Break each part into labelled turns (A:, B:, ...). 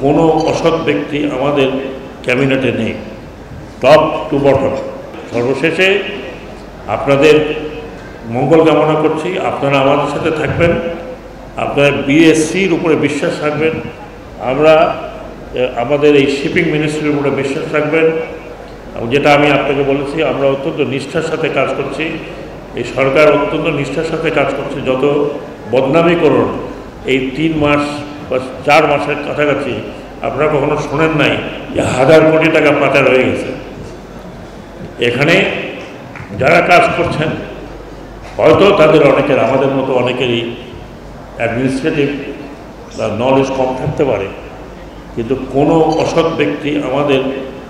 A: কোনো অসৎ ব্যক্তি আমাদের ক্যাবিনেটে নেই, টপ টু বটম। সর্বশেষে আপনাদের মঙ্গল কামনা করছি, আপনারা আমাদের সাথে থাকবেন, আপনারা বিএসসির উপরে বিশ্বাস রাখবেন, আমাদের এই শিপিং মিনিস্ট্রির উপরে বিশ্বাস রাখবেন। যেটা আমি আপনাকে বলেছি, আমরা অত্যন্ত নিষ্ঠার সাথে কাজ করছি, এই সরকার অত্যন্ত নিষ্ঠার সাথে কাজ করছে। যত বদনামি করুন, এই 3 মাস বা 4 মাসের কাছাকাছি আপনারা কখনো শোনেন নাই যে 1000 কোটি টাকা পাচার হয়ে গেছে। এখানে যারা কাজ করছেন হয়তো তাদের অনেকের, আমাদের মতো অনেকেরই অ্যাডমিনিস্ট্রেটিভ নলেজ কম থাকতে পারে, কিন্তু কোনো অসৎ ব্যক্তি আমাদের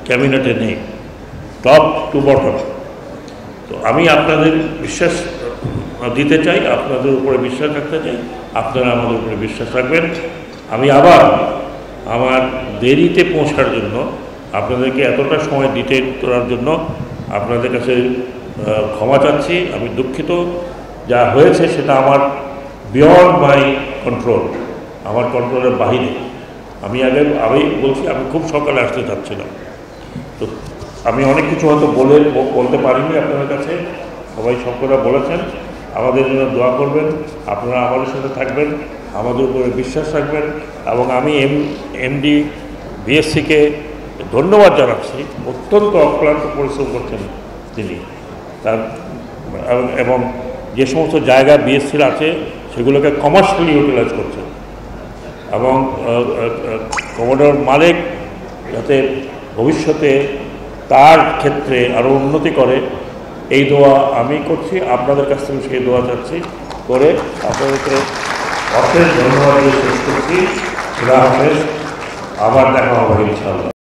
A: ক্যাবিনেটে নেই, টপ টু বটম। তো আমি আপনাদের বিশ্বাস দিতে চাই, আপনাদের উপরে বিশ্বাস রাখতে চাই, আপনারা আমাদের উপরে বিশ্বাস রাখবেন। আমি আবার আমার দেরিতে পৌঁছার জন্য, আপনাদেরকে এতটা সময় দিতে করার জন্য আপনাদের কাছে ক্ষমা চাচ্ছি। আমি দুঃখিত, যা হয়েছে সেটা আমার বিয়ন্ড মাই কন্ট্রোল, আমার কন্ট্রোলের বাহিরে। আমি বলছি, আমি খুব সকালে আসতে চাচ্ছিলাম, তো আমি অনেক কিছু হয়তো বলতে পারিনি আপনাদের কাছে। সবাই সকলে বলেছেন, আমাদের জন্য দোয়া করবেন, আপনারা আমাদের সাথে থাকবেন, আমাদের উপরে বিশ্বাস রাখবেন। এবং আমি এমডি বিএসসিকে ধন্যবাদ জানাচ্ছি, অত্যন্ত অক্লান্ত পরিশ্রম করছেন তিনি। এবং যে সমস্ত জায়গা বিএসসির আছে সেগুলোকে কমার্শিয়ালি ইউটিলাইজ করছেন, এবং কমোডর মালিক যাতে ভবিষ্যতে তার ক্ষেত্রে আরও উন্নতি করে, এই দোয়া আমি করছি, আপনাদের কাছ থেকে সেই দোয়া চাচ্ছি। করে আপনাদেরকে অশেষ ধন্যবাদ দিয়ে শেষ করছি। খুদা হাফেজ, আবার দেখা হবে ইনশাআল্লাহ।